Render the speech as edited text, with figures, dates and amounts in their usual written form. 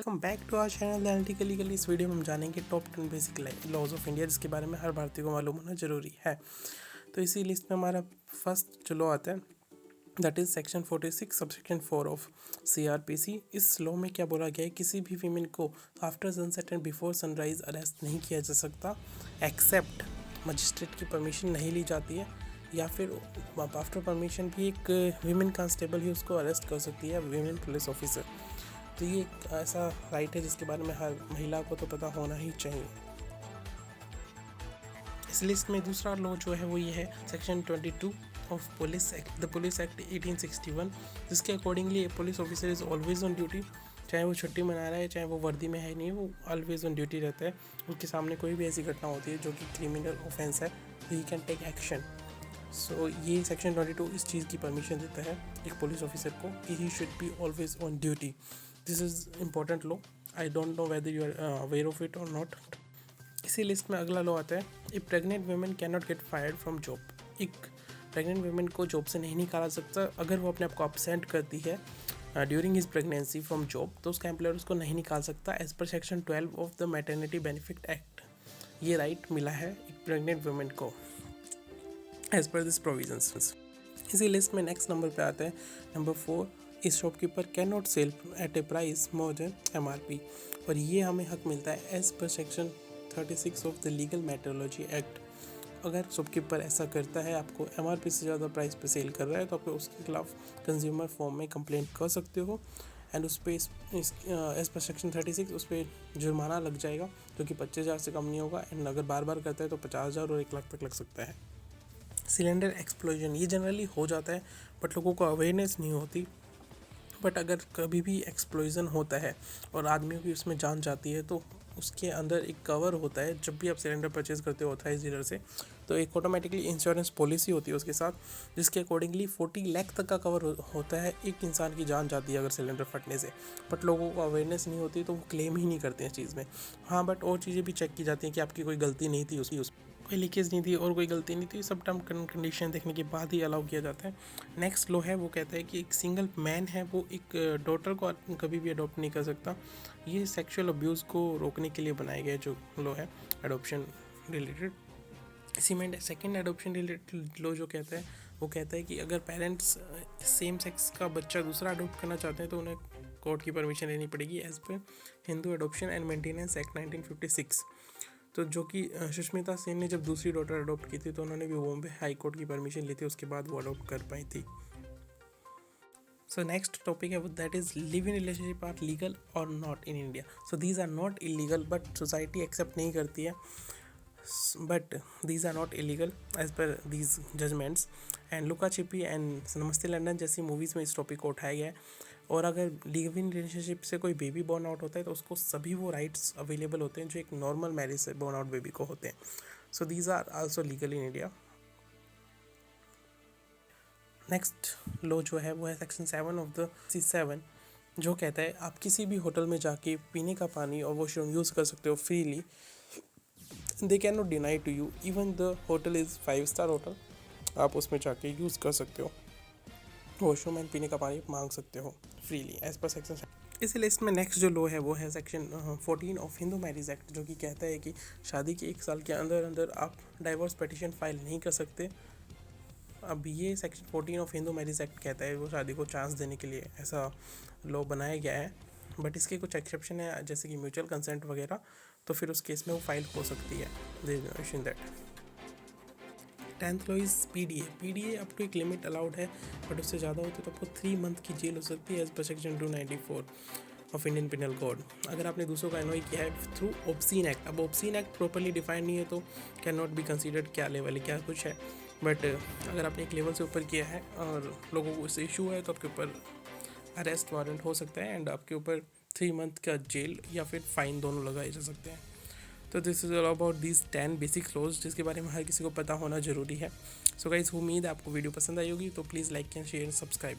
Welcome back to our channel analytical legal. इस video में हम जानेंगे top 10 basic laws of India, जिसके बारे में हर भारतीय को मालूम होना जरूरी है। तो इसी लिस्ट में हमारा फर्स्ट जो लॉ आता है that is section 46 subsection 4 of CRPC। इस लॉ में क्या बोला गया है, किसी भी वीमेन को after sunset and before sunrise arrest नहीं किया जा सकता एक्सेप्ट मजिस्ट्रेट की परमिशन नहीं ली जाती है, या फिर आफ्टर परमिशन भी एक वीमेन कांस्टेबल ही उसको अरेस्ट कर सकती है, वीमेन पुलिस ऑफिसर। तो ये एक ऐसा राइट है जिसके बारे में हर महिला को तो पता होना ही चाहिए। इस लिस्ट में दूसरा लॉ जो है वो ये है section 22 of police act, the police act 1861, जिसके accordingly police officer is always on duty. चाहे वो छुट्टी मना रहा है, चाहे वो वर्दी में है नहीं, वो ऑलवेज ऑन ड्यूटी रहता है। उसके सामने कोई भी ऐसी घटना होती है जो कि क्रिमिनल ऑफेंस है, ही कैन टेक एक्शन। सो ये सेक्शन 22 इस चीज़ की परमिशन देता है एक पुलिस ऑफिसर को कि he should be always on duty. This is important law. I don't know whether you are aware of it और नॉट। इसी लिस्ट में अगला लॉ आता है a pregnant women can not get fired from job. एक pregnant women को job से नहीं निकाला सकता अगर वो अपने आप को अपसेंट करती है during his pregnancy from job, तो उसका एम्प्लॉयर उसको नहीं निकाल सकता as per section 12 of the maternity benefit act. ये राइट मिला है एक प्रेग्नेंट वुमेन को एज पर दिस प्रोविजंस। इसी लिस्ट में नेक्स्ट नंबर पे आता है नंबर 4, इस shopkeeper can not sell at a price more than MRP। और ये हमें हक मिलता है as per section 36 of the legal metrology act. अगर शॉपकीपर ऐसा करता है, आपको MRP से ज़्यादा प्राइस पे सेल कर रहा है, तो आप उसके खिलाफ कंज्यूमर फॉर्म में कंप्लेंट कर सकते हो एंड उस पर एज पर सेक्शन 36 उस पर जुर्माना लग जाएगा, जो कि 25,000 से कम नहीं होगा। एंड अगर बार बार करता है तो 50,000 और 1 लाख तक लग सकता है। सिलेंडर एक्सप्लोजन ये जनरली हो जाता है बट लोगों को अवेयरनेस नहीं होती। बट अगर कभी भी एक्सप्लोजन होता है और आदमियों की उसमें जान जाती है, तो उसके अंदर एक कवर होता है। जब भी आप सिलेंडर परचेज़ करते हो ऑथराइज डीलर से, तो एक ऑटोमेटिकली इंश्योरेंस पॉलिसी होती है उसके साथ, जिसके अकॉर्डिंगली 40 लाख तक का कवर होता है। एक इंसान की जान जाती है अगर सिलेंडर फटने से, बट लोगों को अवेयरनेस नहीं होती तो वो क्लेम ही नहीं करते हैं इस चीज़ में। हाँ, बट और चीज़ें भी चेक की जाती हैं कि आपकी कोई गलती नहीं थी, उस कोई लीकेज नहीं थी और कोई गलती नहीं थी, सब टर्म कंडीशन देखने के बाद ही अलाउ किया जाता है। नेक्स्ट लॉ है वो कहता है कि एक सिंगल मैन है वो एक डॉटर को कभी भी अडॉप्ट नहीं कर सकता। ये सेक्सुअल अब्यूज़ को रोकने के लिए बनाया गया जो लॉ है अडॉप्शन रिलेटेड। इसी में सेकेंड अडॉप्शन रिलेटेड लॉ जो कहता है वो कहता है कि अगर पेरेंट्स सेम सेक्स का बच्चा दूसरा अडॉप्ट करना चाहते हैं तो उन्हें कोर्ट की परमिशन लेनी पड़ेगी as per Hindu adoption and maintenance act 1956। तो जो कि सुष्मिता सेन ने जब दूसरी डॉटर अडॉप्ट की थी तो उन्होंने भी बॉम्बे हाई कोर्ट की परमिशन ली थी, उसके बाद वो अडॉप्ट कर पाई थी। सो नेक्स्ट टॉपिक है वो that is live in relationship are legal और not in India. So these are not illegal but society accept नहीं करती है, but these are not illegal as per these judgments. And लुका छिपी and नमस्ते London जैसी मूवीज़ में इस टॉपिक को उठाया गया है। और अगर लिव इन रिलेशनशिप से कोई बेबी बॉर्न आउट होता है तो उसको सभी वो राइट्स अवेलेबल होते हैं जो एक नॉर्मल मैरिज से बॉर्न आउट बेबी को होते हैं। So these are also legal in India. Next law जो है वो है सेक्शन 7 ऑफ द C7, जो कहता है आप किसी भी होटल में जाके पीने का पानी और वॉशरूम यूज़ कर सकते हो freely. They can not deny to you even the hotel is 5 star hotel, आप उसमें जाके यूज़ कर सकते हो, वॉशरूम एंड पीने का पानी मांग सकते हो फ्रीली एज पर सेक्शन। इसी लिस्ट में नेक्स्ट जो लॉ है वो है section 14 of Hindu marriage act, जो कि कहता है कि शादी के 1 साल के अंदर अंदर आप डाइवोर्स पिटीशन फाइल नहीं कर सकते। अब ये section 14 of Hindu marriage act कहता है वो शादी को चांस देने के लिए ऐसा लॉ बनाया गया है, बट इसके कुछ एक्सेप्शन है जैसे कि म्यूचुअल कंसेंट वगैरह, तो फिर उस केस में वो फाइल हो सकती है। That 10th law is PDA up to एक लिमिट अलाउड है, बट उससे ज़्यादा होती है तो आपको 3 मंथ की जेल हो सकती है as per section 294 of Indian penal code. अगर आपने दूसरों का एनॉय किया है थ्रू ऑब्सीन एक्ट, अब ऑब्सीन एक्ट प्रॉपरली डिफाइन नहीं है तो कैन नॉट बी कंसीडर्ड क्या लेवल है क्या कुछ है, बट अगर आपने एक लेवल से ऊपर किया है और लोगों को इससे इशू है तो आपके ऊपर अरेस्ट वारंट हो सकता है एंड आपके ऊपर 3 मंथ का जेल या फिर फाइन दोनों लगाए जा सकते हैं। तो this is all about these 10 basic laws जिसके बारे में हर किसी को पता होना ज़रूरी है। सो गाइस, उम्मीद है आपको वीडियो पसंद आई होगी, तो please like and share and subscribe.